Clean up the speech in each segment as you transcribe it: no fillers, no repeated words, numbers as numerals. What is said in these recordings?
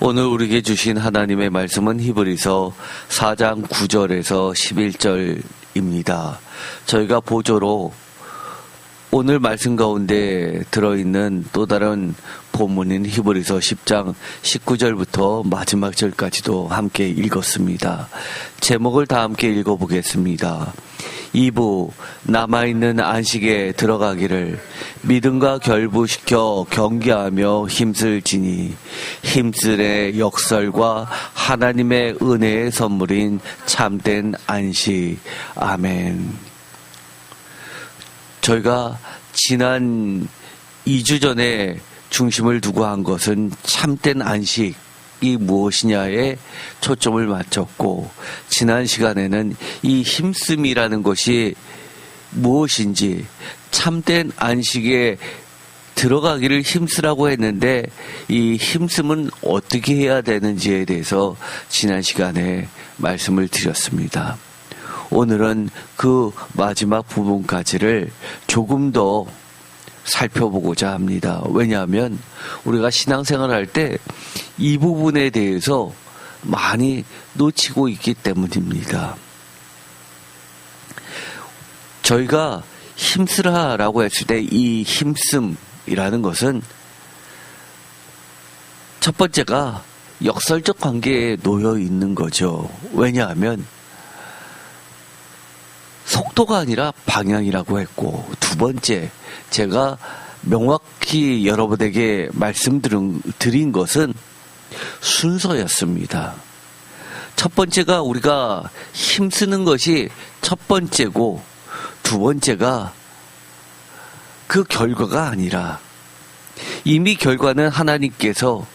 오늘 우리에게 주신 하나님의 말씀은 히브리서 4장 9절에서 11절입니다. 저희가 보조로 오늘 말씀 가운데 들어있는 또 다른 본문인 히브리서 10장 19절부터 마지막 절까지도 함께 읽었습니다. 제목을 다 함께 읽어보겠습니다. 2부 남아있는 안식에 들어가기를 믿음과 결부시켜 경계하며 힘쓸지니 힘쓸의 역설과 하나님의 은혜의 선물인 참된 안식. 아멘. 저희가 지난 2주 전에 중심을 두고 한 것은 참된 안식이 무엇이냐에 초점을 맞췄고, 지난 시간에는 이 힘씀이라는 것이 무엇인지, 참된 안식에 들어가기를 힘쓰라고 했는데 이 힘씀은 어떻게 해야 되는지에 대해서 지난 시간에 말씀을 드렸습니다. 오늘은 그 마지막 부분까지를 조금 더 살펴보고자 합니다. 왜냐하면 우리가 신앙생활을 할 때 이 부분에 대해서 많이 놓치고 있기 때문입니다. 저희가 힘쓰라라고 했을 때 이 힘씀이라는 것은 첫 번째가 역설적 관계에 놓여 있는 거죠. 왜냐하면 속도가 아니라 방향이라고 했고, 두 번째 제가 명확히 여러분에게 말씀드린 것은 순서였습니다. 첫 번째가 우리가 힘쓰는 것이 첫 번째고, 두 번째가 그 결과가 아니라 이미 결과는 하나님께서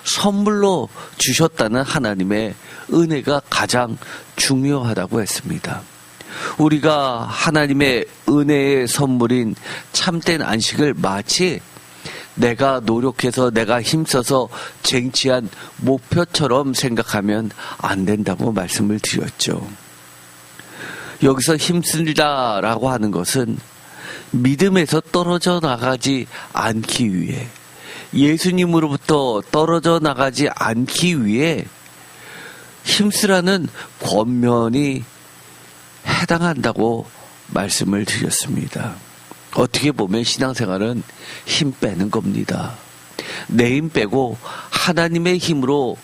선물로 주셨다는 하나님의 은혜가 가장 중요하다고 했습니다. 우리가 하나님의 은혜의 선물인 참된 안식을 마치 내가 노력해서 내가 힘써서 쟁취한 목표처럼 생각하면 안 된다고 말씀을 드렸죠. 여기서 힘쓰다라고 하는 것은 믿음에서 떨어져 나가지 않기 위해, 예수님으로부터 떨어져 나가지 않기 위해 힘쓰라는 권면이 해당한다고 말씀을 드렸습니다. 어떻게 보면 신앙생활은 힘 빼는 겁니다. 내 힘 빼고 하나님의 힘으로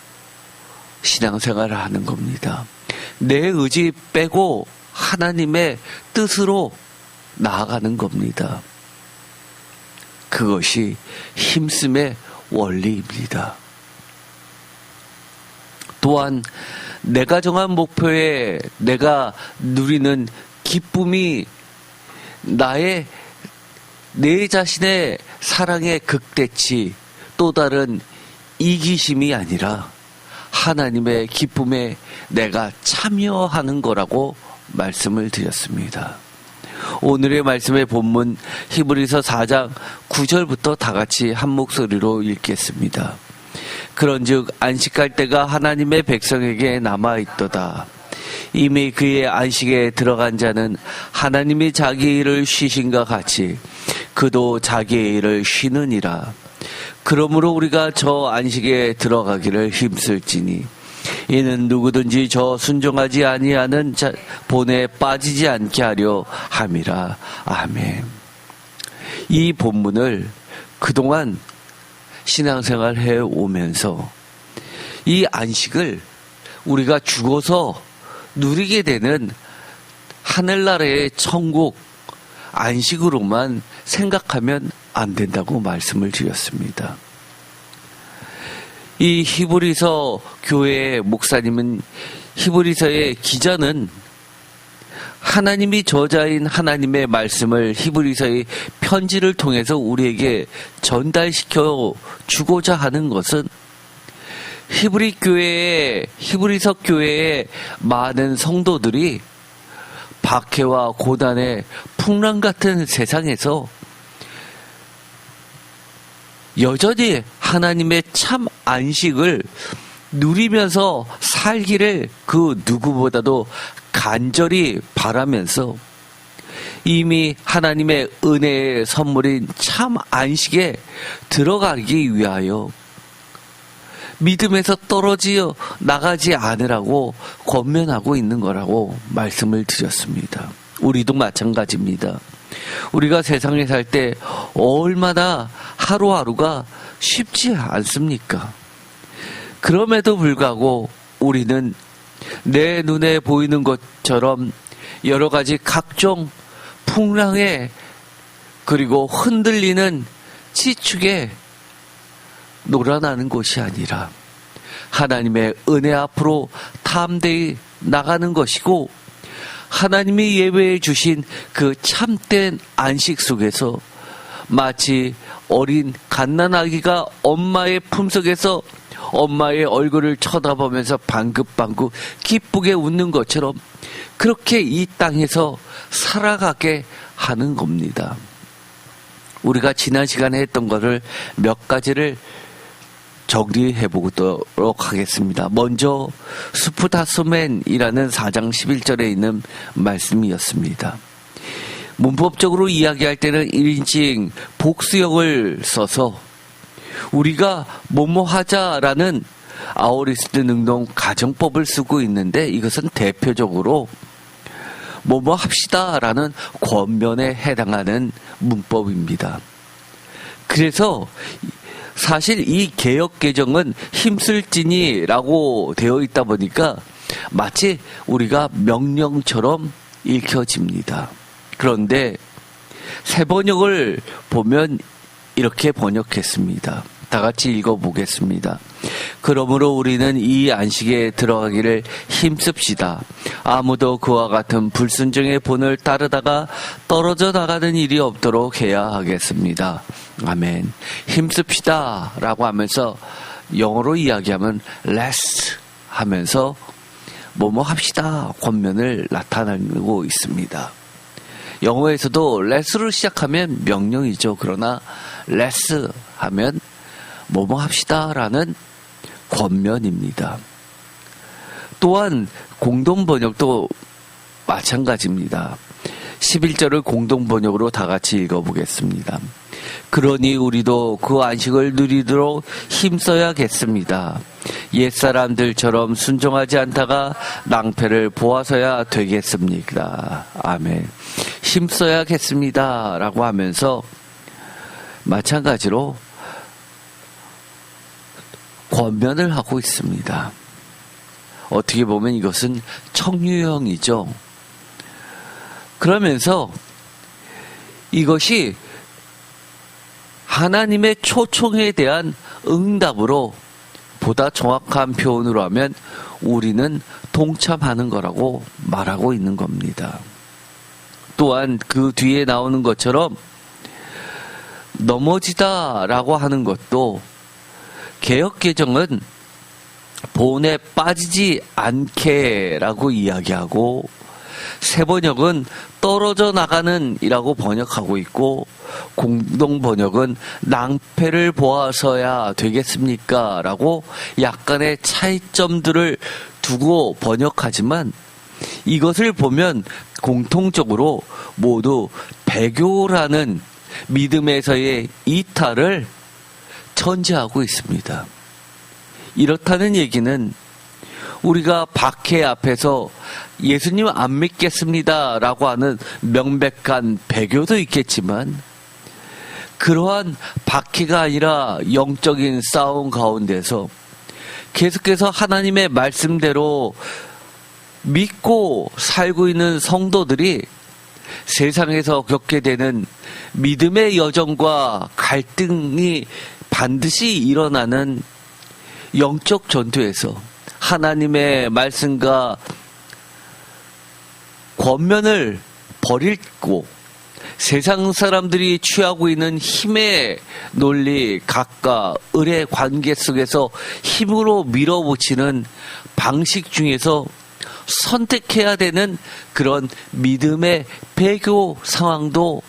신앙생활을 하는 겁니다. 내 의지 빼고 하나님의 뜻으로 나아가는 겁니다. 그것이 힘씀의 원리입니다. 또한 내가 정한 목표에 내가 누리는 기쁨이 내 자신의 사랑의 극대치, 또 다른 이기심이 아니라 하나님의 기쁨에 내가 참여하는 거라고 말씀을 드렸습니다. 오늘의 말씀의 본문 히브리서 4장 9절부터 다 같이 한 목소리로 읽겠습니다. 그런즉 안식할 때가 하나님의 백성에게 남아있도다. 이미 그의 안식에 들어간 자는 하나님이 자기 일을 쉬신과 같이 그도 자기의 일을 쉬느니라. 그러므로 우리가 저 안식에 들어가기를 힘쓸지니 이는 누구든지 저 순종하지 아니하는 본에 빠지지 않게 하려 함이라. 아멘. 이 본문을 그동안 신앙생활 해오면서 이 안식을 우리가 죽어서 누리게 되는 하늘나라의 천국 안식으로만 생각하면 안 된다고 말씀을 드렸습니다. 이 히브리서 교회의 목사님은, 히브리서의 기자는 하나님이 저자인 하나님의 말씀을 히브리서의 편지를 통해서 우리에게 전달시켜 주고자 하는 것은 히브리서 교회의 많은 성도들이 박해와 고난의 풍랑 같은 세상에서 여전히 하나님의 참 안식을 누리면서 살기를 그 누구보다도 간절히 바라면서 이미 하나님의 은혜의 선물인 참 안식에 들어가기 위하여 믿음에서 떨어져 나가지 않으라고 권면하고 있는 거라고 말씀을 드렸습니다. 우리도 마찬가지입니다. 우리가 세상에 살 때 얼마나 하루하루가 쉽지 않습니까? 그럼에도 불구하고 우리는 내 눈에 보이는 것처럼 여러 가지 각종 풍랑에 그리고 흔들리는 지축에 놀아나는 것이 아니라 하나님의 은혜 앞으로 담대히 나가는 것이고, 하나님이 예배해 주신 그 참된 안식 속에서 마치 어린 갓난아기가 엄마의 품속에서 엄마의 얼굴을 쳐다보면서 방긋방긋 기쁘게 웃는 것처럼 그렇게 이 땅에서 살아가게 하는 겁니다. 우리가 지난 시간에 했던 것을 몇 가지를 정리해 보도록 하겠습니다. 먼저 수프다소맨이라는 4장 11절에 있는 말씀이었습니다. 문법적으로 이야기할 때는 1인칭 복수형을 써서 우리가 뭐뭐 하자라는 아오리스트 능동 가정법을 쓰고 있는데, 이것은 대표적으로 뭐뭐 합시다라는 권면에 해당하는 문법입니다. 그래서 사실 이 개역 개정은 힘쓸지니라고 되어 있다 보니까 마치 우리가 명령처럼 읽혀집니다. 그런데 새 번역을 보면 이렇게 번역했습니다. 다 같이 읽어보겠습니다. 그러므로 우리는 이 안식에 들어가기를 힘씁시다. 아무도 그와 같은 불순종의 본을 따르다가 떨어져 나가는 일이 없도록 해야 하겠습니다. 아멘. 힘씁시다 라고 하면서 영어로 이야기하면 let's 하면서 뭐뭐 합시다 권면을 나타내고 있습니다. 영어에서도 let's로 시작하면 명령이죠. 그러나 let's 하면 뭐뭐 합시다라는 권면입니다. 또한 공동번역도 마찬가지입니다. 11절을 공동번역으로 다 같이 읽어보겠습니다. 그러니 우리도 그 안식을 누리도록 힘써야겠습니다. 옛사람들처럼 순종하지 않다가 낭패를 보아서야 되겠습니다. 아멘. 힘써야겠습니다 라고 하면서 마찬가지로 권면을 하고 있습니다. 어떻게 보면 이것은 청유형이죠. 그러면서 이것이 하나님의 초청에 대한 응답으로, 보다 정확한 표현으로 하면 우리는 동참하는 거라고 말하고 있는 겁니다. 또한 그 뒤에 나오는 것처럼 넘어지다라고 하는 것도 개역개정은 본에 빠지지 않게라고 이야기하고, 새번역은 떨어져 나가는 이라고 번역하고 있고, 공동번역은 낭패를 보아서야 되겠습니까? 라고 약간의 차이점들을 두고 번역하지만, 이것을 보면 공통적으로 모두 배교라는 믿음에서의 이탈을 전제하고 있습니다. 이렇다는 얘기는 우리가 박해 앞에서 예수님 안 믿겠습니다 라고 하는 명백한 배교도 있겠지만, 그러한 박해가 아니라 영적인 싸움 가운데서 계속해서 하나님의 말씀대로 믿고 살고 있는 성도들이 세상에서 겪게 되는 믿음의 여정과 갈등이 반드시 일어나는 영적 전투에서 하나님의 말씀과 권면을 버리고 세상 사람들이 취하고 있는 힘의 논리, 각과 을의 관계 속에서 힘으로 밀어붙이는 방식 중에서 선택해야 되는 그런 믿음의 배교 상황도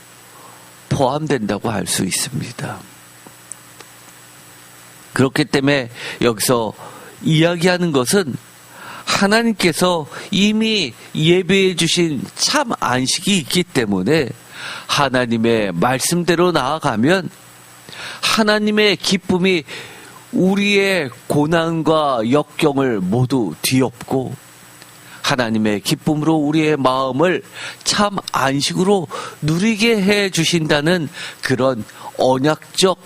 포함된다고 할 수 있습니다. 그렇기 때문에 여기서 이야기하는 것은 하나님께서 이미 예배해 주신 참 안식이 있기 때문에 하나님의 말씀대로 나아가면 하나님의 기쁨이 우리의 고난과 역경을 모두 뒤엎고 하나님의 기쁨으로 우리의 마음을 참 안식으로 누리게 해 주신다는 그런 언약적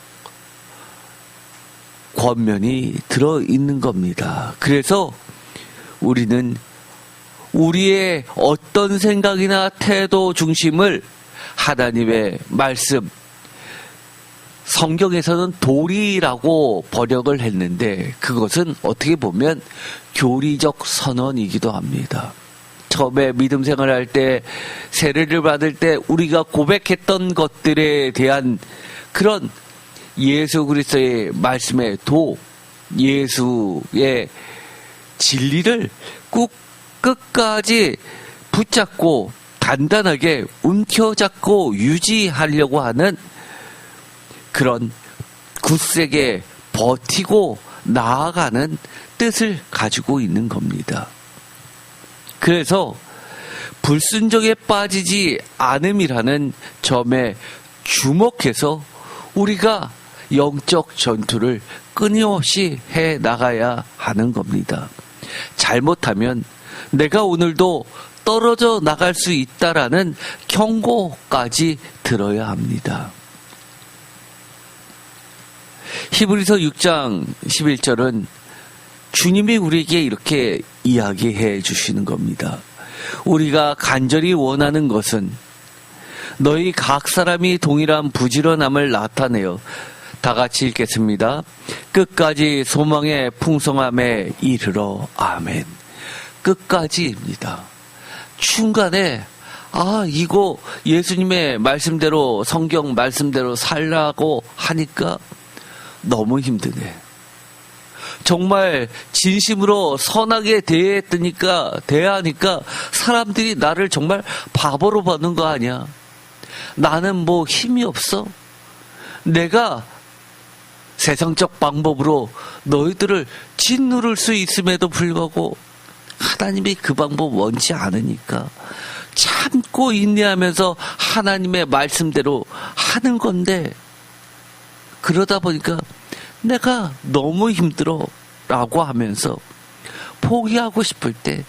권면이 들어있는 겁니다. 그래서 우리는 우리의 어떤 생각이나 태도 중심을 하나님의 말씀, 성경에서는 도리라고 번역을 했는데 그것은 어떻게 보면 교리적 선언이기도 합니다. 처음에 믿음 생활할 때, 세례를 받을 때 우리가 고백했던 것들에 대한 그런 예수 그리스도의 말씀의 예수의 진리를 끝까지 붙잡고 단단하게 움켜잡고 유지하려고 하는 그런 굳세게 버티고 나아가는 뜻을 가지고 있는 겁니다. 그래서 불순종에 빠지지 않음이라는 점에 주목해서 우리가 영적 전투를 끊임없이 해 나가야 하는 겁니다. 잘못하면 내가 오늘도 떨어져 나갈 수 있다라는 경고까지 들어야 합니다. 히브리서 6장 11절은 주님이 우리에게 이렇게 이야기해 주시는 겁니다. 우리가 간절히 원하는 것은 너희 각 사람이 동일한 부지런함을 나타내어 다 같이 읽겠습니다. 끝까지 소망의 풍성함에 이르러 아멘. 끝까지입니다. 중간에 이거 예수님의 말씀대로 성경 말씀대로 살라고 하니까 너무 힘드네. 정말 진심으로 선하게 대하니까 사람들이 나를 정말 바보로 보는 거 아니야. 나는 뭐 힘이 없어. 내가 세상적 방법으로 너희들을 짓누를 수 있음에도 불구하고 하나님이 그 방법 원치 않으니까 참고 인내하면서 하나님의 말씀대로 하는 건데, 그러다 보니까 내가 너무 힘들어 라고 하면서 포기하고 싶을 때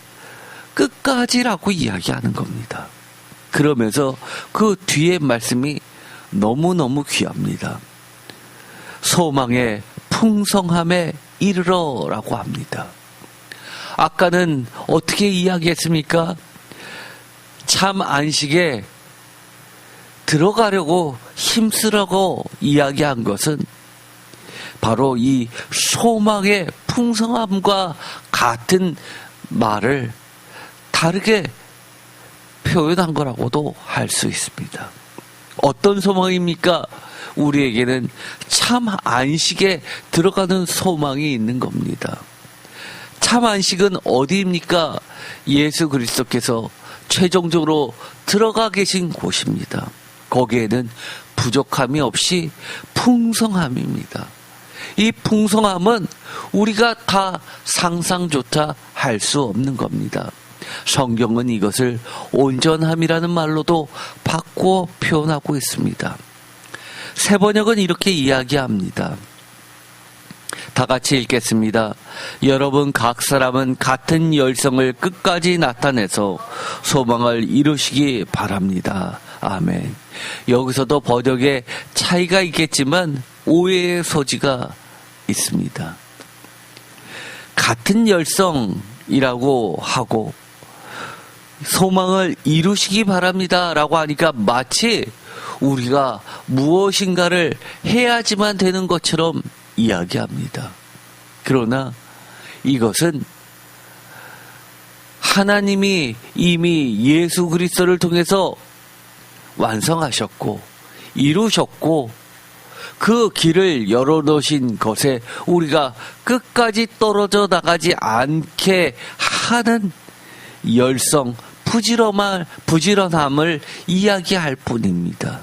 끝까지라고 이야기하는 겁니다. 그러면서 그 뒤에 말씀이 너무너무 귀합니다. 소망의 풍성함에 이르러 라고 합니다. 아까는 어떻게 이야기했습니까? 참 안식에 들어가려고 힘쓰라고 이야기한 것은 바로 이 소망의 풍성함과 같은 말을 다르게 표현한 거라고도 할 수 있습니다. 어떤 소망입니까? 우리에게는 참 안식에 들어가는 소망이 있는 겁니다. 참 안식은 어디입니까? 예수 그리스도께서 최종적으로 들어가 계신 곳입니다. 거기에는 부족함이 없이 풍성함입니다. 이 풍성함은 우리가 다 상상조차 할 수 없는 겁니다. 성경은 이것을 온전함이라는 말로도 바꾸어 표현하고 있습니다. 새 번역은 이렇게 이야기합니다. 다 같이 읽겠습니다. 여러분 각 사람은 같은 열성을 끝까지 나타내서 소망을 이루시기 바랍니다. 아멘. 여기서도 번역에 차이가 있겠지만 오해의 소지가 있습니다. 같은 열성이라고 하고 소망을 이루시기 바랍니다 라고 하니까 마치 우리가 무엇인가를 해야지만 되는 것처럼 이야기합니다. 그러나 이것은 하나님이 이미 예수 그리스도를 통해서 완성하셨고 이루셨고 그 길을 열어놓으신 것에 우리가 끝까지 떨어져 나가지 않게 하는 열성, 부지런함을 이야기할 뿐입니다.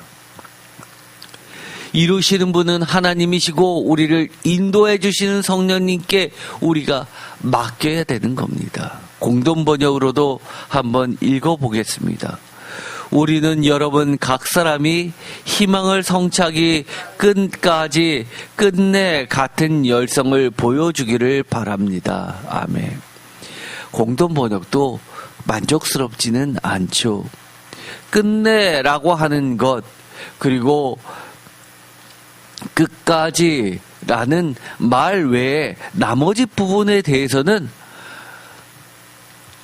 이루시는 분은 하나님이시고 우리를 인도해 주시는 성령님께 우리가 맡겨야 되는 겁니다. 공동 번역으로도 한번 읽어보겠습니다. 우리는 여러분 각 사람이 희망을 성취하기 끝까지 끝내 같은 열성을 보여주기를 바랍니다. 아멘. 공동 번역도 만족스럽지는 않죠. 끝내라고 하는 것, 그리고 끝까지라는 말 외에 나머지 부분에 대해서는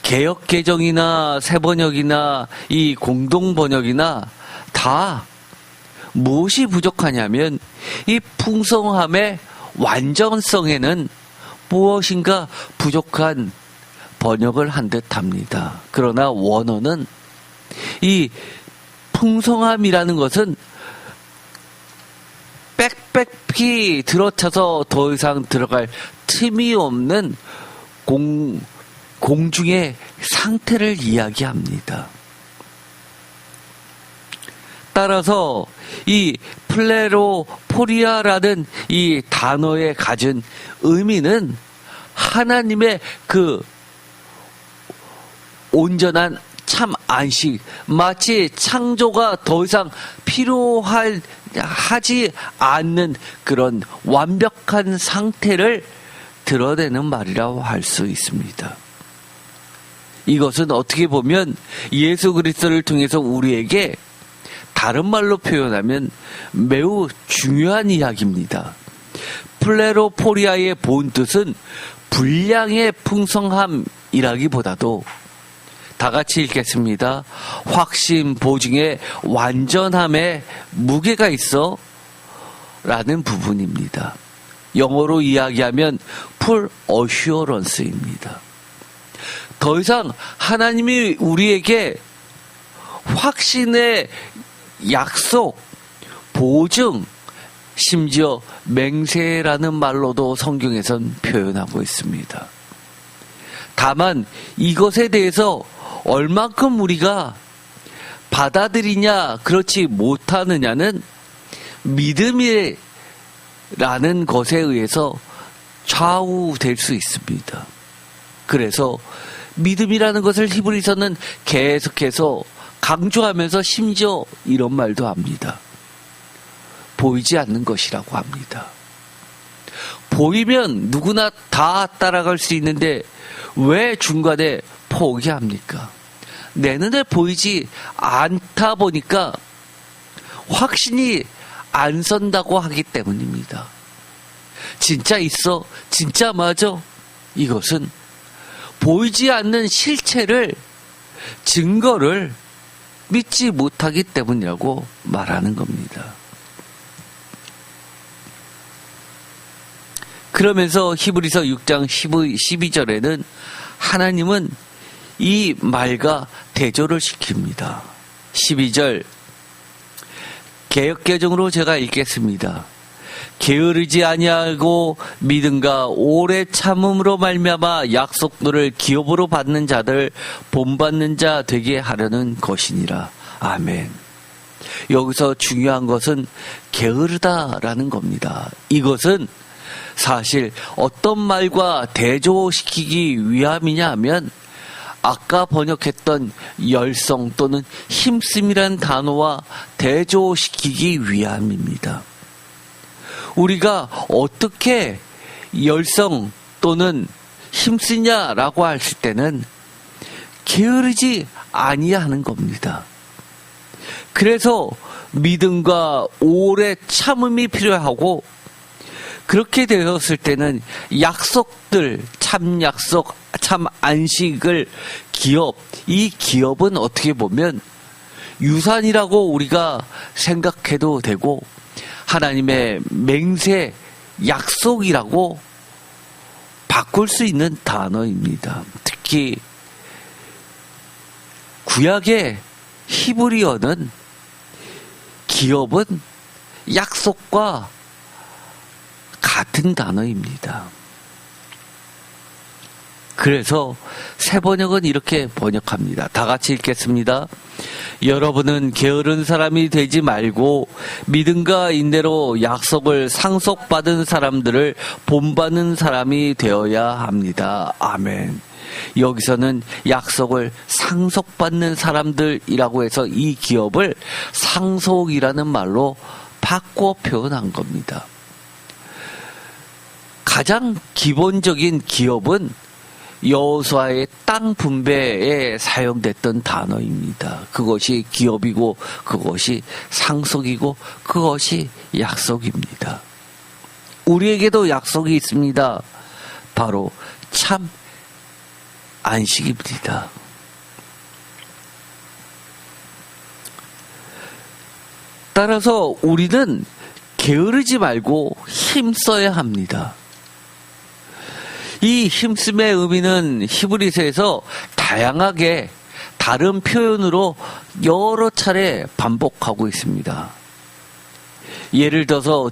개역 개정이나 새번역이나 이 공동 번역이나 다 무엇이 부족하냐면 이 풍성함의 완전성에는 무엇인가 부족한 번역을 한 듯합니다. 그러나 원어는 이 풍성함이라는 것은 빽빽히 들어차서 더 이상 들어갈 틈이 없는 공중의 상태를 이야기합니다. 따라서 이 플레로포리아라는 이 단어에 가진 의미는 하나님의 그 온전한 참 안식, 마치 창조가 더 이상 필요하지 않는 그런 완벽한 상태를 드러내는 말이라고 할 수 있습니다. 이것은 어떻게 보면 예수 그리스도를 통해서 우리에게 다른 말로 표현하면 매우 중요한 이야기입니다. 플레로포리아의 본 뜻은 분량의 풍성함이라기보다도 다 같이 읽겠습니다. 확신, 보증에 완전함에 무게가 있어 라는 부분입니다. 영어로 이야기하면 full assurance입니다. 더 이상 하나님이 우리에게 확신의 약속, 보증, 심지어 맹세라는 말로도 성경에선 표현하고 있습니다. 다만 이것에 대해서 얼만큼 우리가 받아들이냐 그렇지 못하느냐는 믿음이라는 것에 의해서 좌우될 수 있습니다. 그래서 믿음이라는 것을 히브리서는 계속해서 강조하면서 심지어 이런 말도 합니다. 보이지 않는 것이라고 합니다. 보이면 누구나 다 따라갈 수 있는데 왜 중간에 포기합니까? 내 눈에 보이지 않다 보니까 확신이 안 선다고 하기 때문입니다. 진짜 있어? 진짜 맞아? 이것은 보이지 않는 실체를, 증거를 믿지 못하기 때문이라고 말하는 겁니다. 그러면서 히브리서 6장 12절에는 하나님은 이 말과 대조를 시킵니다. 12절 개역개정으로 제가 읽겠습니다. 게으르지 아니하고 믿음과 오래 참음으로 말미암아 약속들을 기업으로 받는 자들 본받는 자 되게 하려는 것이니라. 아멘. 여기서 중요한 것은 게으르다라는 겁니다. 이것은 사실 어떤 말과 대조시키기 위함이냐 하면 아까 번역했던 열성 또는 힘씀이란 단어와 대조시키기 위함입니다. 우리가 어떻게 열성 또는 힘쓰냐라고 했을 때는 게으르지 아니하는 겁니다. 그래서 믿음과 오래 참음이 필요하고, 그렇게 되었을 때는 약속들, 참 약속, 참 안식을 이 기업은 어떻게 보면 유산이라고 우리가 생각해도 되고, 하나님의 맹세, 약속이라고 바꿀 수 있는 단어입니다. 특히 구약의 히브리어는 기업은 약속과 같은 단어입니다. 그래서 새 번역은 이렇게 번역합니다. 다 같이 읽겠습니다. 여러분은 게으른 사람이 되지 말고 믿음과 인내로 약속을 상속받은 사람들을 본받는 사람이 되어야 합니다. 아멘. 여기서는 약속을 상속받는 사람들이라고 해서 이 기업을 상속이라는 말로 바꿔 표현한 겁니다. 가장 기본적인 기업은 여호수아의 땅 분배에 사용됐던 단어입니다. 그것이 기업이고 그것이 상속이고 그것이 약속입니다. 우리에게도 약속이 있습니다. 바로 참 안식입니다. 따라서 우리는 게으르지 말고 힘써야 합니다. 이 힘씀의 의미는 히브리서에서 다양하게 다른 표현으로 여러 차례 반복하고 있습니다. 예를 들어서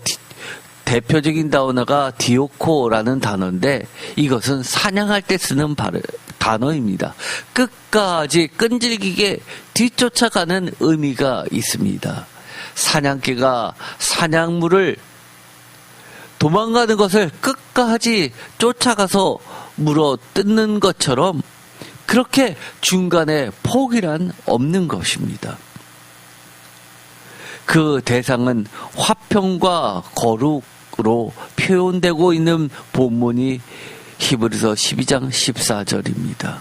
대표적인 단어가 디오코라는 단어인데 이것은 사냥할 때 쓰는 단어입니다. 끝까지 끈질기게 뒤쫓아가는 의미가 있습니다. 사냥개가 사냥물을 도망가는 것을 끝까지 쫓아가서 물어 뜯는 것처럼 그렇게 중간에 포기란 없는 것입니다. 그 대상은 화평과 거룩으로 표현되고 있는 본문이 히브리서 12장 14절입니다.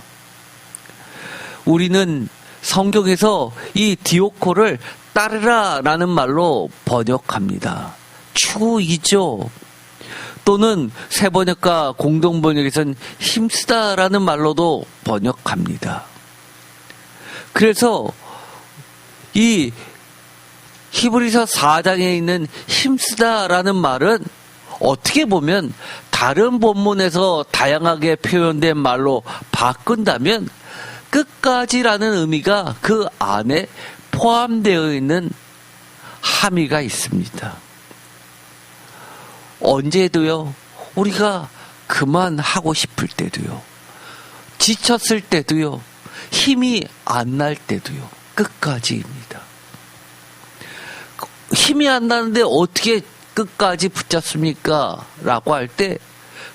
우리는 성경에서 이 디오코를 따르라라는 말로 번역합니다. 추구이죠. 또는 새번역과 공동번역에서는 힘쓰다라는 말로도 번역합니다. 그래서 이 히브리서 4장에 있는 힘쓰다라는 말은 어떻게 보면 다른 본문에서 다양하게 표현된 말로 바꾼다면 끝까지라는 의미가 그 안에 포함되어 있는 함의가 있습니다. 언제도요, 우리가 그만하고 싶을 때도요, 지쳤을 때도요, 힘이 안 날 때도요, 끝까지입니다. 힘이 안 나는데 어떻게 끝까지 붙잡습니까? 라고 할 때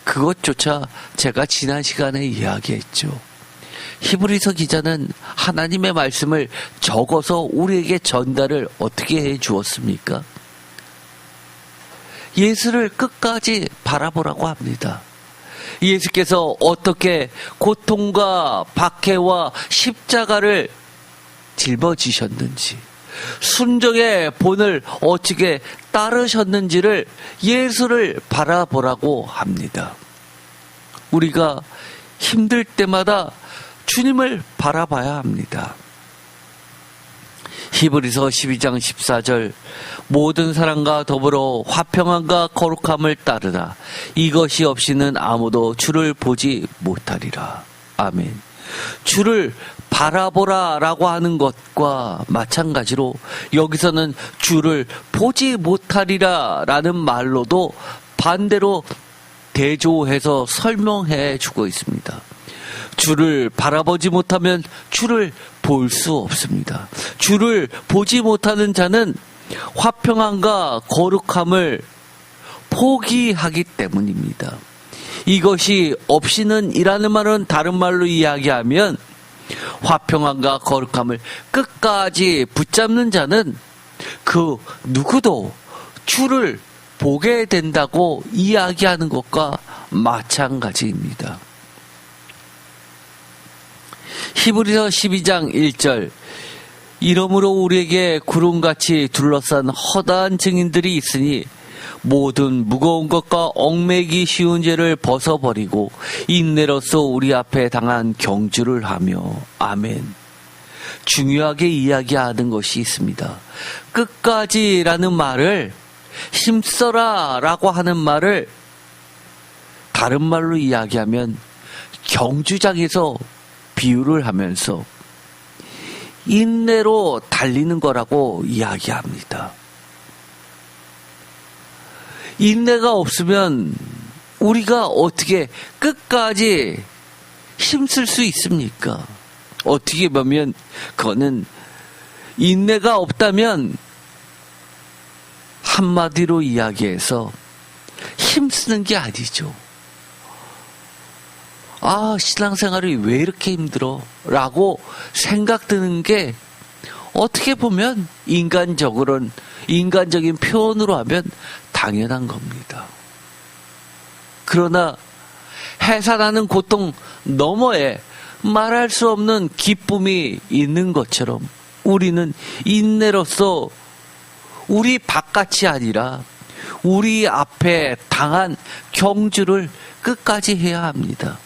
그것조차 제가 지난 시간에 이야기했죠. 히브리서 기자는 하나님의 말씀을 적어서 우리에게 전달을 어떻게 해 주었습니까? 예수를 끝까지 바라보라고 합니다. 예수께서 어떻게 고통과 박해와 십자가를 짊어지셨는지, 순종의 본을 어떻게 따르셨는지를 예수를 바라보라고 합니다. 우리가 힘들 때마다 주님을 바라봐야 합니다. 히브리서 12장 14절 모든 사람과 더불어 화평함과 거룩함을 따르라. 이것이 없이는 아무도 주를 보지 못하리라. 아멘. 주를 바라보라 라고 하는 것과 마찬가지로 여기서는 주를 보지 못하리라 라는 말로도 반대로 대조해서 설명해 주고 있습니다. 주를 바라보지 못하면 주를 볼 수 없습니다. 주를 보지 못하는 자는 화평함과 거룩함을 포기하기 때문입니다. 이것이 없이는 이라는 말은 다른 말로 이야기하면 화평함과 거룩함을 끝까지 붙잡는 자는 그 누구도 주를 보게 된다고 이야기하는 것과 마찬가지입니다. 히브리서 12장 1절 이러므로 우리에게 구름같이 둘러싼 허다한 증인들이 있으니 모든 무거운 것과 얽매기 쉬운 죄를 벗어버리고 인내로써 우리 앞에 당한 경주를 하며 아멘. 중요하게 이야기하는 것이 있습니다. 끝까지라는 말을 힘써라 라고 하는 말을 다른 말로 이야기하면 경주장에서 비유를 하면서 인내로 달리는 거라고 이야기합니다. 인내가 없으면 우리가 어떻게 끝까지 힘쓸 수 있습니까? 어떻게 보면 그거는 인내가 없다면 한마디로 이야기해서 힘쓰는 게 아니죠. 신앙생활이 왜 이렇게 힘들어? 라고 생각 드는 게 어떻게 보면 인간적인 표현으로 하면 당연한 겁니다. 그러나 해산하는 고통 너머에 말할 수 없는 기쁨이 있는 것처럼 우리는 인내로서 우리 바깥이 아니라 우리 앞에 당한 경주를 끝까지 해야 합니다.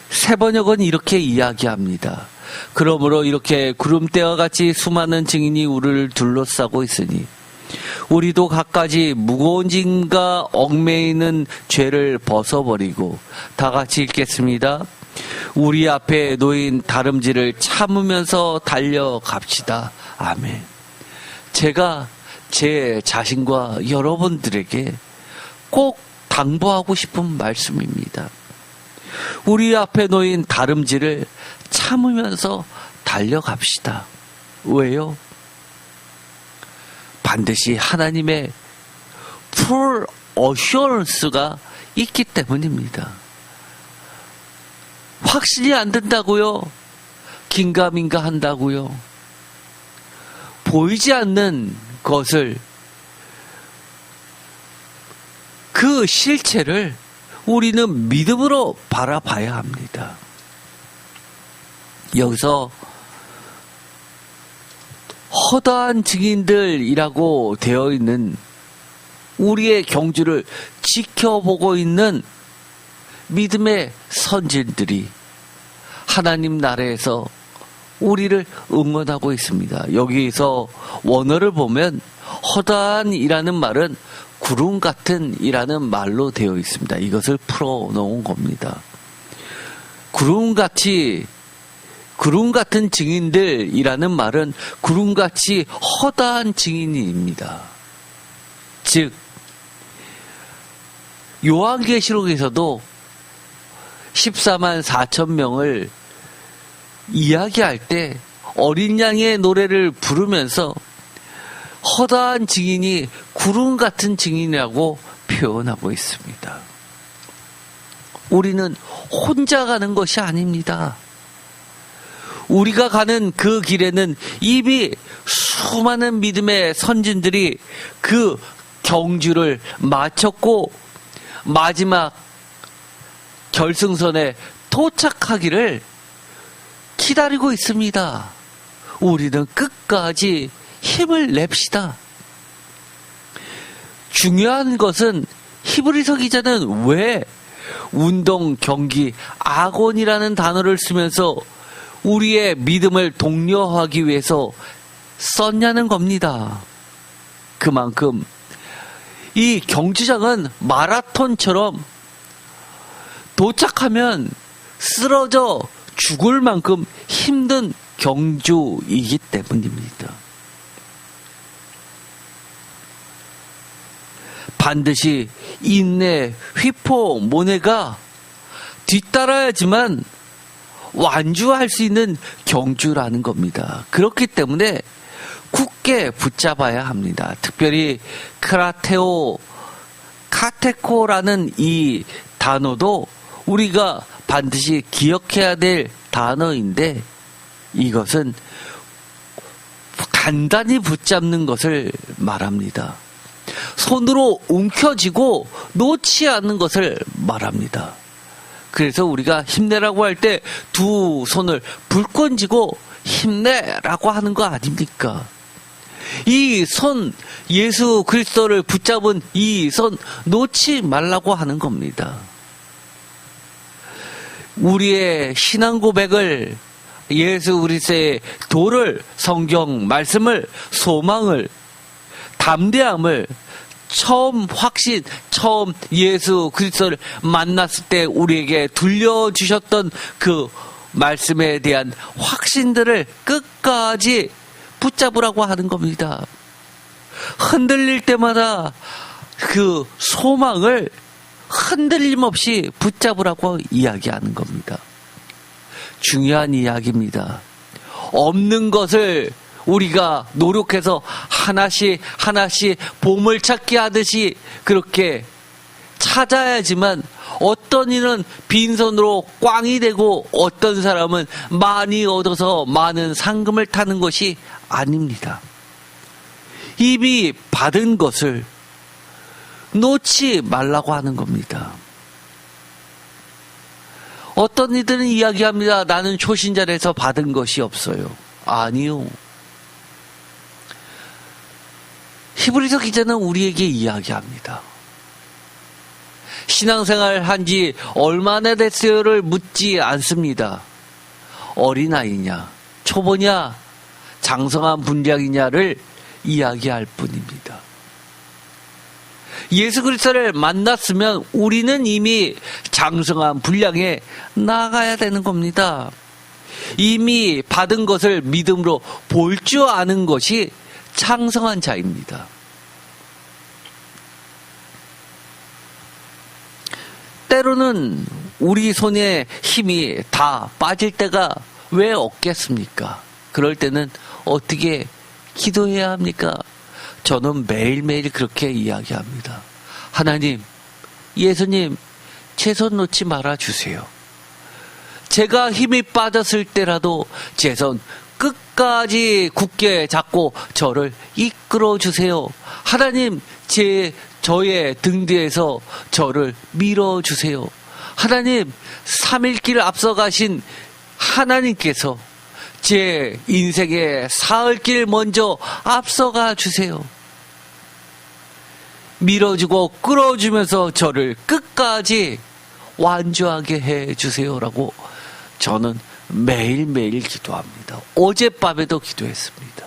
세번역은 이렇게 이야기합니다. 그러므로 이렇게 구름대와 같이 수많은 증인이 우리를 둘러싸고 있으니 우리도 갖가지 무거운 짐과 얽매이는 죄를 벗어버리고, 다 같이 읽겠습니다. 우리 앞에 놓인 다름질을 참으면서 달려갑시다. 아멘. 제가 제 자신과 여러분들에게 꼭 당부하고 싶은 말씀입니다. 우리 앞에 놓인 다름질을 참으면서 달려갑시다. 왜요? 반드시 하나님의 full assurance가 있기 때문입니다. 확신이 안 된다고요? 긴가민가 한다고요? 보이지 않는 것을, 그 실체를 우리는 믿음으로 바라봐야 합니다. 여기서 허다한 증인들이라고 되어 있는, 우리의 경주를 지켜보고 있는 믿음의 선진들이 하나님 나라에서 우리를 응원하고 있습니다. 여기서 원어를 보면 허다한이라는 말은 구름 같은 이라는 말로 되어 있습니다. 이것을 풀어놓은 겁니다. 구름 같은 증인들이라는 말은 구름같이 허다한 증인입니다. 즉, 요한계시록에서도 14만 4천 명을 이야기할 때 어린 양의 노래를 부르면서 허다한 증인이 구름 같은 증인이라고 표현하고 있습니다. 우리는 혼자 가는 것이 아닙니다. 우리가 가는 그 길에는 이미 수많은 믿음의 선진들이 그 경주를 마쳤고 마지막 결승선에 도착하기를 기다리고 있습니다. 우리는 끝까지 힘을 냅시다. 중요한 것은 히브리서 기자는 왜 운동, 경기, 아곤이라는 단어를 쓰면서 우리의 믿음을 독려하기 위해서 썼냐는 겁니다. 그만큼 이 경주장은 마라톤처럼 도착하면 쓰러져 죽을 만큼 힘든 경주이기 때문입니다. 반드시 인내, 휘포, 모내가 뒤따라야지만 완주할 수 있는 경주라는 겁니다. 그렇기 때문에 굳게 붙잡아야 합니다. 특별히 카테코라는 이 단어도 우리가 반드시 기억해야 될 단어인데, 이것은 단단히 붙잡는 것을 말합니다. 손으로 움켜쥐고 놓지 않는 것을 말합니다. 그래서 우리가 힘내라고 할 때 두 손을 불끈 쥐고 힘내라고 하는 거 아닙니까? 이 손, 예수 그리스도를 붙잡은 이 손 놓지 말라고 하는 겁니다. 우리의 신앙 고백을, 예수 그리스도의 도를, 성경 말씀을, 소망을, 담대함을, 처음 예수 그리스도를 만났을 때 우리에게 들려주셨던 그 말씀에 대한 확신들을 끝까지 붙잡으라고 하는 겁니다. 흔들릴 때마다 그 소망을 흔들림 없이 붙잡으라고 이야기하는 겁니다. 중요한 이야기입니다. 없는 것을 우리가 노력해서 하나씩 보물찾기 하듯이 그렇게 찾아야지만 어떤 이는 빈손으로 꽝이 되고 어떤 사람은 많이 얻어서 많은 상금을 타는 것이 아닙니다. 이미 받은 것을 놓지 말라고 하는 겁니다. 어떤 이들은 이야기합니다. 나는 초신자라서 받은 것이 없어요. 아니요. 히브리서 기자는 우리에게 이야기합니다. 신앙생활 한지 얼마나 됐어요를 묻지 않습니다. 어린아이냐, 초보냐, 장성한 분량이냐를 이야기할 뿐입니다. 예수 그리스도를 만났으면 우리는 이미 장성한 분량에 나가야 되는 겁니다. 이미 받은 것을 믿음으로 볼 줄 아는 것이 장성한 자입니다. 때로는 우리 손에 힘이 다 빠질 때가 왜 없겠습니까? 그럴 때는 어떻게 기도해야 합니까? 저는 매일매일 그렇게 이야기합니다. 하나님, 예수님, 제 손 놓지 말아주세요. 제가 힘이 빠졌을 때라도 제 손 끝까지 굳게 잡고 저를 이끌어주세요. 하나님, 저의 등 뒤에서 저를 밀어주세요. 하나님, 3일길 앞서가신 하나님께서 제 인생의 사흘길 먼저 앞서가 주세요. 밀어주고 끌어주면서 저를 끝까지 완주하게 해주세요라고 저는 매일매일 기도합니다. 어젯밤에도 기도했습니다.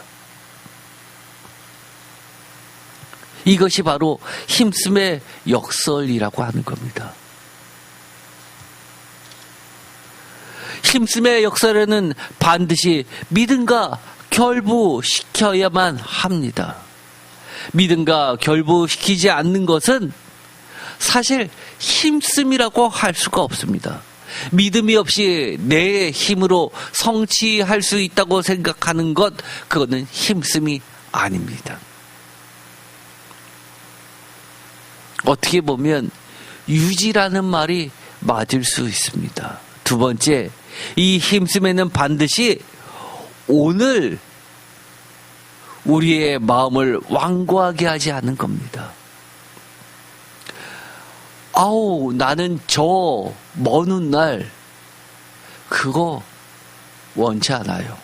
이것이 바로 힘쓰의 역설이라고 하는 겁니다. 힘쓰의 역설에는 반드시 믿음과 결부시켜야만 합니다. 믿음과 결부시키지 않는 것은 사실 힘씀이라고 할 수가 없습니다. 믿음이 없이 내 힘으로 성취할 수 있다고 생각하는 것, 그거는 힘씀이 아닙니다. 어떻게 보면 유지라는 말이 맞을 수 있습니다. 두 번째, 이 힘씀에는 반드시 오늘 우리의 마음을 완고하게 하지 않는 겁니다. 아우, 나는 저 먼 훗날 그거 원치 않아요.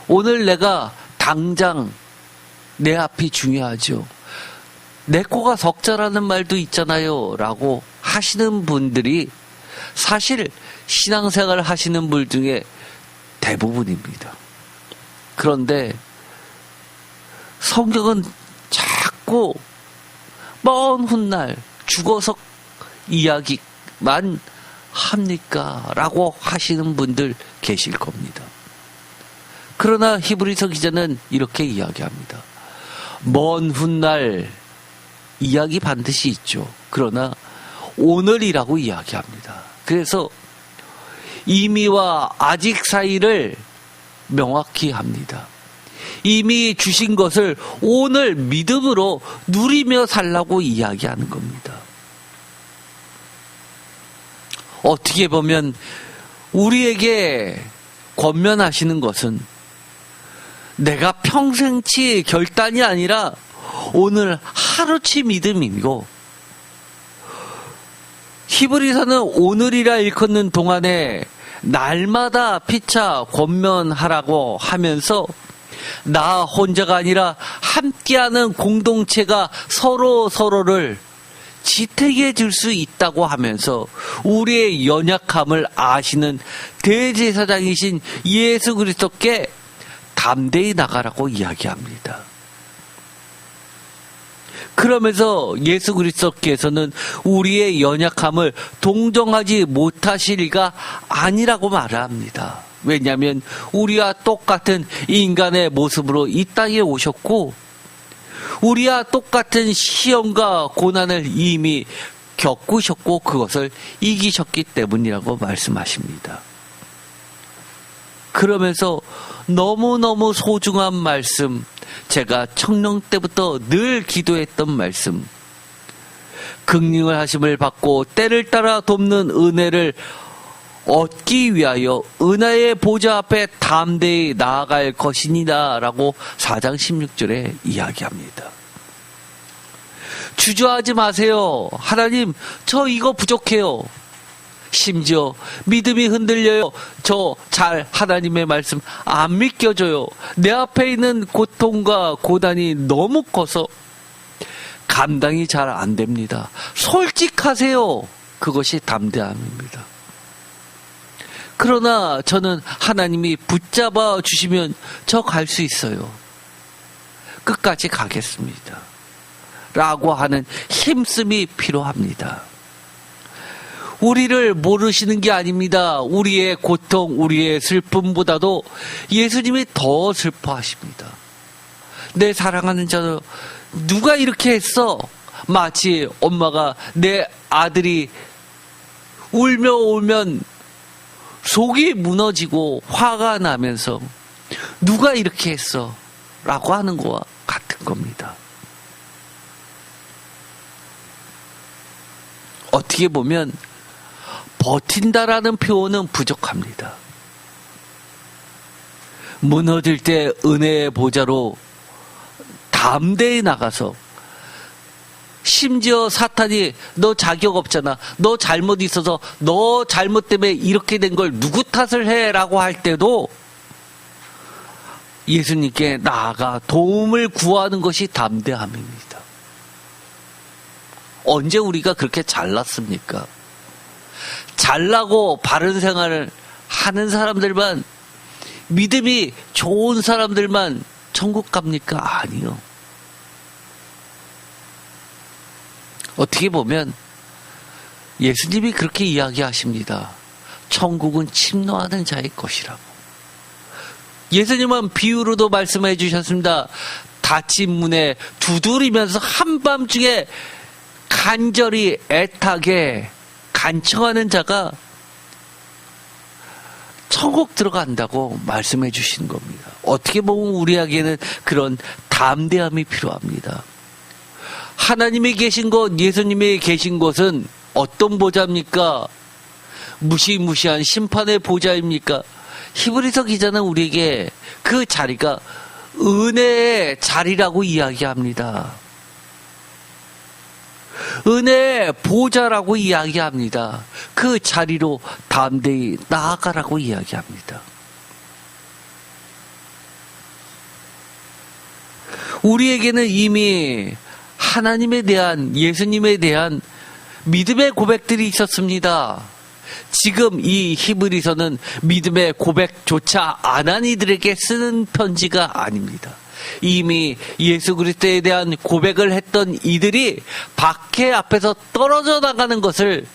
오늘 내가 당장 내 앞이 중요하죠. 내 코가 석자라는 말도 있잖아요 라고 하시는 분들이 사실 신앙생활을 하시는 분 중에 대부분입니다. 그런데 성경은 자꾸 먼 훗날 죽어서 이야기만 합니까? 라고 하시는 분들 계실 겁니다. 그러나 히브리서 기자는 이렇게 이야기합니다. 먼 훗날 이야기 반드시 있죠. 그러나 오늘이라고 이야기합니다. 그래서 이미와 아직 사이를 명확히 합니다. 이미 주신 것을 오늘 믿음으로 누리며 살라고 이야기하는 겁니다. 어떻게 보면 우리에게 권면하시는 것은 내가 평생치 결단이 아니라 오늘 하루치 믿음이고, 히브리서는 오늘이라 일컫는 동안에 날마다 피차 권면하라고 하면서 나 혼자가 아니라 함께하는 공동체가 서로를 지탱해 줄 수 있다고 하면서 우리의 연약함을 아시는 대제사장이신 예수 그리스도께 담대히 나가라고 이야기합니다. 그러면서 예수 그리스도께서는 우리의 연약함을 동정하지 못하실 리가 아니라고 말합니다. 왜냐하면 우리와 똑같은 인간의 모습으로 이 땅에 오셨고 우리와 똑같은 시험과 고난을 이미 겪으셨고 그것을 이기셨기 때문이라고 말씀하십니다. 그러면서 너무너무 소중한 말씀, 제가 청년 때부터 늘 기도했던 말씀, 긍휼을 하심을 받고 때를 따라 돕는 은혜를 얻기 위하여 은혜의 보좌 앞에 담대히 나아갈 것이니라 라고 4장 16절에 이야기합니다. 주저하지 마세요. 하나님, 저 이거 부족해요. 심지어 믿음이 흔들려요. 저 잘 하나님의 말씀 안 믿겨져요. 내 앞에 있는 고통과 고단이 너무 커서 감당이 잘 안 됩니다. 솔직하세요. 그것이 담대함입니다. 그러나 저는 하나님이 붙잡아 주시면 저 갈 수 있어요. 끝까지 가겠습니다. 라고 하는 힘씀이 필요합니다. 우리를 모르시는 게 아닙니다. 우리의 고통, 우리의 슬픔보다도 예수님이 더 슬퍼하십니다. 내 사랑하는 자도 누가 이렇게 했어? 마치 엄마가 내 아들이 울면 속이 무너지고 화가 나면서 누가 이렇게 했어? 라고 하는 거와 같은 겁니다. 어떻게 보면 버틴다라는 표현은 부족합니다. 무너질 때 은혜의 보좌로 담대히 나가서 심지어 사탄이 너 자격 없잖아. 너 잘못 있어서 너 잘못 때문에 이렇게 된 걸 누구 탓을 해? 라고 할 때도 예수님께 나아가 도움을 구하는 것이 담대함입니다. 언제 우리가 그렇게 잘났습니까? 잘나고 바른 생활을 하는 사람들만, 믿음이 좋은 사람들만 천국 갑니까? 아니요. 어떻게 보면 예수님이 그렇게 이야기하십니다. 천국은 침노하는 자의 것이라고. 예수님은 비유로도 말씀해 주셨습니다. 닫힌 문에 두드리면서 한밤중에 간절히 애타게 간청하는 자가 천국 들어간다고 말씀해 주시는 겁니다. 어떻게 보면 우리에게는 그런 담대함이 필요합니다. 하나님이 계신 곳, 예수님이 계신 곳은 어떤 보좌입니까? 무시무시한 심판의 보좌입니까? 히브리서 기자는 우리에게 그 자리가 은혜의 자리라고 이야기합니다. 은혜의 보좌라고 이야기합니다. 그 자리로 담대히 나아가라고 이야기합니다. 우리에게는 이미 하나님에 대한, 예수님에 대한 믿음의 고백들이 있었습니다. 지금 이 히브리서는 믿음의 고백조차 안 한 이들에게 쓰는 편지가 아닙니다. 이미 예수 그리스도에 대한 고백을 했던 이들이 박해 앞에서 떨어져 나가는 것을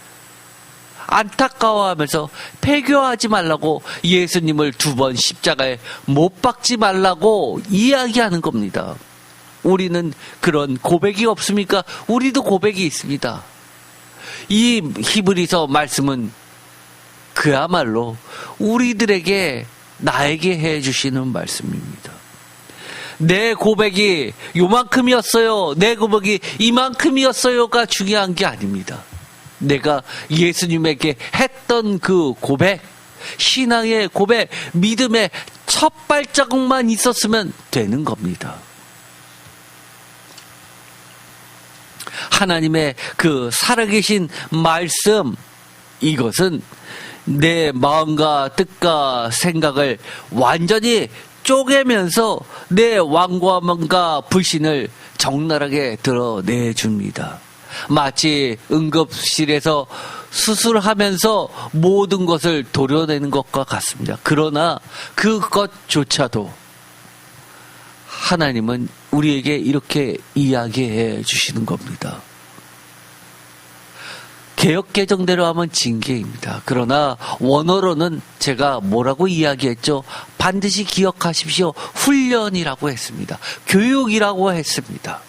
안타까워하면서 폐교하지 말라고, 예수님을 2번 십자가에 못 박지 말라고 이야기하는 겁니다. 우리는 그런 고백이 없습니까? 우리도 고백이 있습니다. 이 히브리서 말씀은 그야말로 우리들에게, 나에게 해주시는 말씀입니다. 내 고백이 요만큼이었어요, 내 고백이 이만큼이었어요가 중요한 게 아닙니다. 내가 예수님에게 했던 그 고백, 신앙의 고백, 믿음의 첫 발자국만 있었으면 되는 겁니다. 하나님의 그 살아계신 말씀, 이것은 내 마음과 뜻과 생각을 완전히 쪼개면서 내 완고함과 불신을 적나라하게 드러내줍니다. 마치 응급실에서 수술하면서 모든 것을 도려내는 것과 같습니다. 그러나 그것조차도 하나님은 우리에게 이렇게 이야기해 주시는 겁니다. 개역 개정대로 하면 징계입니다. 그러나 원어로는 제가 뭐라고 이야기했죠? 반드시 기억하십시오. 훈련이라고 했습니다. 교육이라고 했습니다.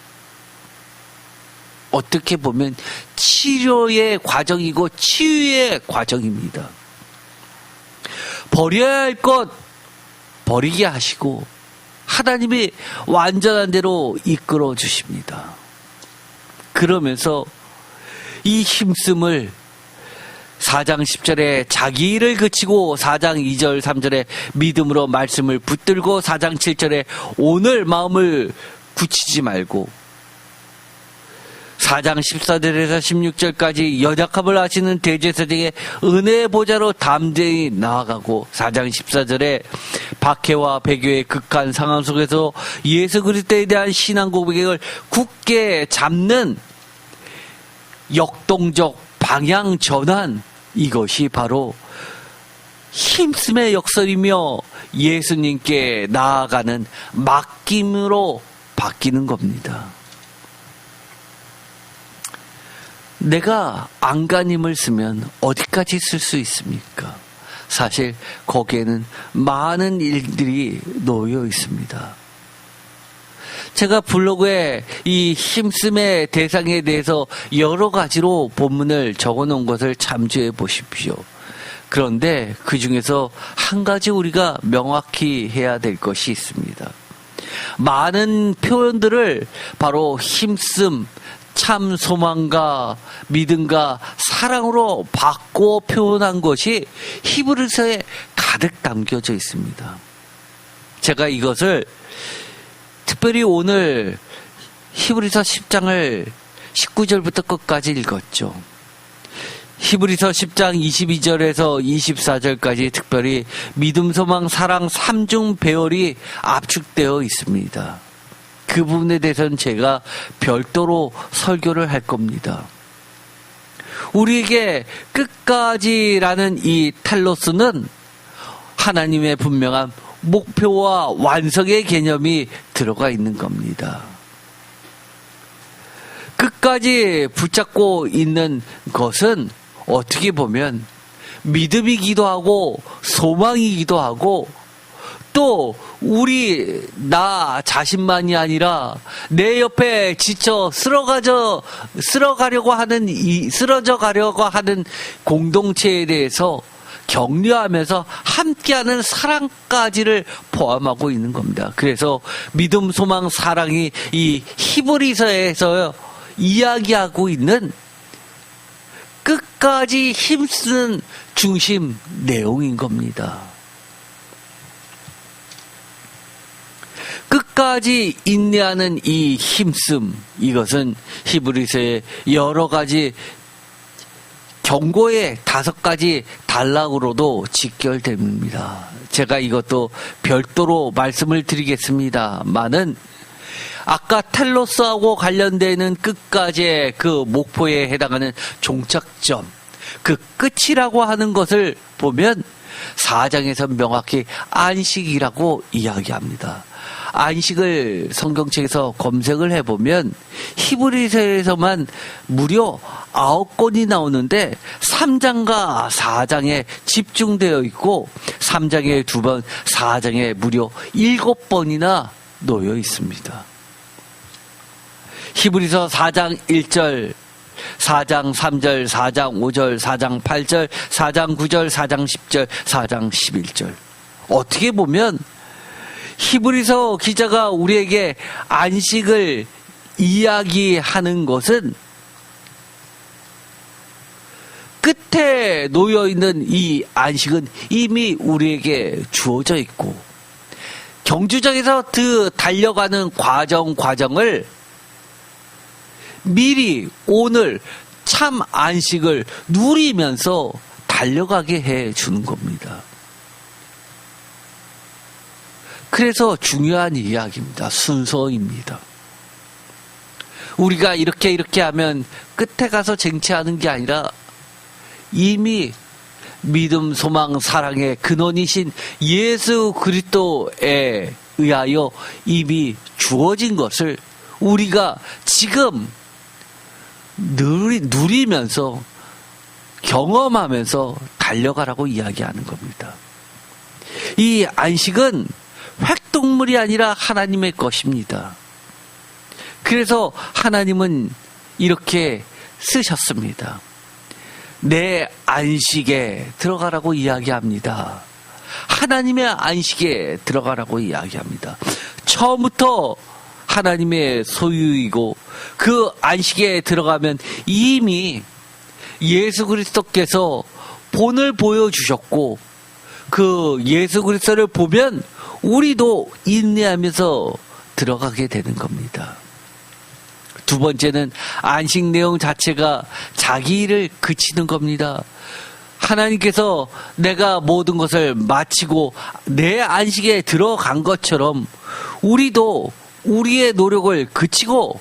어떻게 보면 치료의 과정이고 치유의 과정입니다. 버려야 할 것 버리게 하시고 하나님이 완전한 대로 이끌어 주십니다. 그러면서 이 힘씀을 4장 10절에 자기 일을 그치고 4장 2절 3절에 믿음으로 말씀을 붙들고 4장 7절에 오늘 마음을 굳히지 말고 4장 14절에서 16절까지 연약함을 아시는 대제사장의 은혜의 보좌로 담대히 나아가고 4장 14절에 박해와 배교의 극한 상황 속에서 예수 그리스도에 대한 신앙 고백을 굳게 잡는 역동적 방향 전환, 이것이 바로 힘씀의 역설이며 예수님께 나아가는 맡김으로 바뀌는 겁니다. 내가 안간힘을 쓰면 어디까지 쓸 수 있습니까? 사실 거기에는 많은 일들이 놓여 있습니다. 제가 블로그에 이 힘씀의 대상에 대해서 여러 가지로 본문을 적어놓은 것을 참조해 보십시오. 그런데 그 중에서 한 가지 우리가 명확히 해야 될 것이 있습니다. 많은 표현들을 바로 힘씀, 참 소망과 믿음과 사랑으로 바꿔 표현한 것이 히브리서에 가득 담겨져 있습니다. 제가 이것을 특별히 오늘 히브리서 10장을 19절부터 끝까지 읽었죠. 히브리서 10장 22절에서 24절까지 특별히 믿음, 소망, 사랑 3중 배열이 압축되어 있습니다. 그 부분에 대해서는 제가 별도로 설교를 할 겁니다. 우리에게 끝까지라는 이 텔로스는 하나님의 분명한 목표와 완성의 개념이 들어가 있는 겁니다. 끝까지 붙잡고 있는 것은 어떻게 보면 믿음이기도 하고 소망이기도 하고 또 나 자신만이 아니라 내 옆에 지쳐 쓰러져 가려고 하는 공동체에 대해서 격려하면서 함께하는 사랑까지를 포함하고 있는 겁니다. 그래서 믿음, 소망, 사랑이 이 히브리서에서 이야기하고 있는 끝까지 힘쓰는 중심 내용인 겁니다. 끝까지 인내하는 이 힘씀, 이것은 히브리서의 여러 가지 경고의 5가지 단락으로도 직결됩니다. 제가 이것도 별도로 말씀을 드리겠습니다만은 아까 텔로스하고 관련되는 끝까지의 그 목표에 해당하는 종착점, 그 끝이라고 하는 것을 보면 4장에서 명확히 안식이라고 이야기합니다. 안식을 성경책에서 검색을 해보면 히브리서에서만 무려 9권이 나오는데 3장과 4장에 집중되어 있고 3장에 2번, 4장에 무려 7번이나 놓여 있습니다. 히브리서 4장 1절, 4장 3절, 4장 5절, 4장 8절, 4장 9절, 4장 10절, 4장 11절. 어떻게 보면 히브리서 기자가 우리에게 안식을 이야기하는 것은 끝에 놓여있는 이 안식은 이미 우리에게 주어져 있고 경주장에서 그 달려가는 과정을 미리 오늘 참 안식을 누리면서 달려가게 해주는 겁니다. 그래서 중요한 이야기입니다. 순서입니다. 우리가 이렇게 하면 끝에 가서 쟁취하는 게 아니라 이미 믿음, 소망, 사랑의 근원이신 예수 그리스도에 의하여 이미 주어진 것을 우리가 지금 누리면서 경험하면서 달려가라고 이야기하는 겁니다. 이 안식은 획동물이 아니라 하나님의 것입니다. 그래서 하나님은 이렇게 쓰셨습니다. 내 안식에 들어가라고 이야기합니다. 하나님의 안식에 들어가라고 이야기합니다. 처음부터 하나님의 소유이고 그 안식에 들어가면 이미 예수 그리스도께서 본을 보여주셨고 그 예수 그리스도를 보면 우리도 인내하면서 들어가게 되는 겁니다. 두 번째는 안식 내용 자체가 자기 일을 그치는 겁니다. 하나님께서 내가 모든 것을 마치고 내 안식에 들어간 것처럼 우리도 우리의 노력을 그치고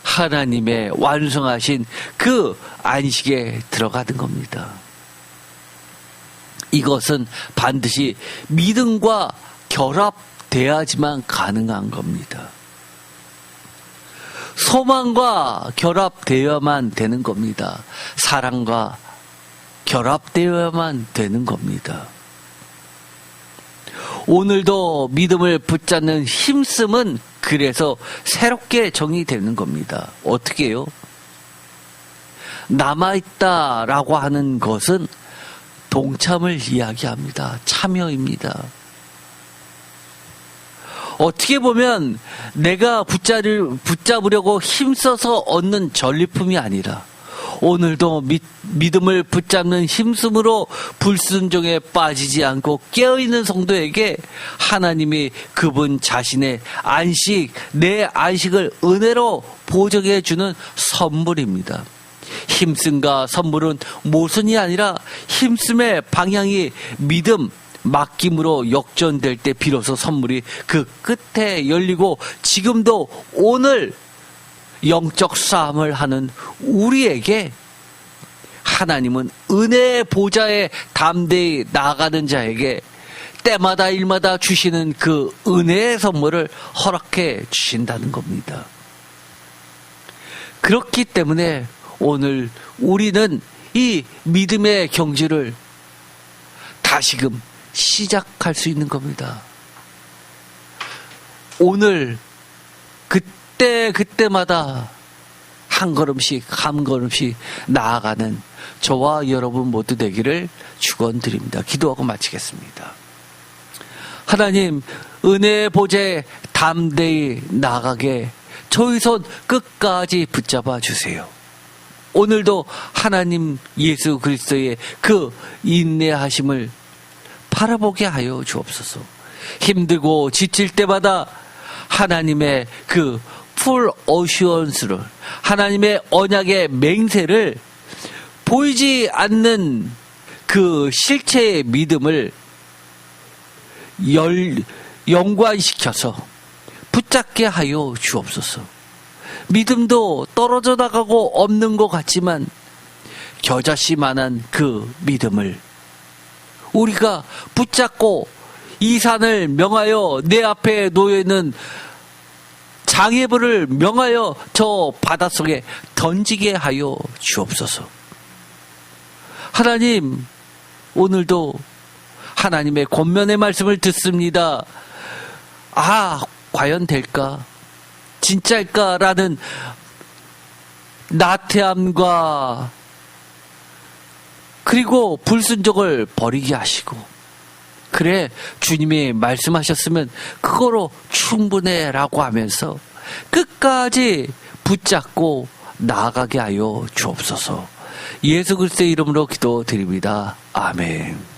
하나님의 완성하신 그 안식에 들어가는 겁니다. 이것은 반드시 믿음과 결합돼야지만 가능한 겁니다. 소망과 결합되어야만 되는 겁니다. 사랑과 결합되어야만 되는 겁니다. 오늘도 믿음을 붙잡는 힘씀은 그래서 새롭게 정의되는 겁니다. 어떻게 해요? 남아있다라고 하는 것은 동참을 이야기합니다. 참여입니다. 어떻게 보면 내가 붙잡으려고 힘써서 얻는 전리품이 아니라 오늘도 믿음을 붙잡는 힘씀으로 불순종에 빠지지 않고 깨어있는 성도에게 하나님이 그분 자신의 안식, 내 안식을 은혜로 보정해 주는 선물입니다. 힘씀과 선물은 모순이 아니라 힘씀의 방향이 믿음, 맡김으로 역전될 때 비로소 선물이 그 끝에 열리고 지금도 오늘 영적 싸움을 하는 우리에게 하나님은 은혜의 보좌에 담대히 나아가는 자에게 때마다 일마다 주시는 그 은혜의 선물을 허락해 주신다는 겁니다. 그렇기 때문에 오늘 우리는 이 믿음의 경주를 다시금 시작할 수 있는 겁니다. 오늘 그때마다 한 걸음씩 나아가는 저와 여러분 모두 되기를 축원드립니다. 기도하고 마치겠습니다. 하나님, 은혜의 보좌에 담대히 나아가게 저희 손 끝까지 붙잡아 주세요. 오늘도 하나님 예수 그리스도의 그 인내하심을 바라보게 하여 주옵소서. 힘들고 지칠 때마다 하나님의 그 풀 어슈언스를, 하나님의 언약의 맹세를, 보이지 않는 그 실체의 믿음을 연관시켜서 붙잡게 하여 주옵소서. 믿음도 떨어져 나가고 없는 것 같지만 겨자씨만한 그 믿음을 우리가 붙잡고 이 산을 명하여 내 앞에 놓여있는 장애물을 명하여 저 바닷속에 던지게 하여 주옵소서. 하나님, 오늘도 하나님의 권면의 말씀을 듣습니다. 과연 될까? 진짜일까라는 나태함과 그리고 불순종을 버리게 하시고, 그래 주님이 말씀하셨으면 그거로 충분해라고 하면서 끝까지 붙잡고 나아가게 하여 주옵소서. 예수 그리스도의 이름으로 기도드립니다. 아멘.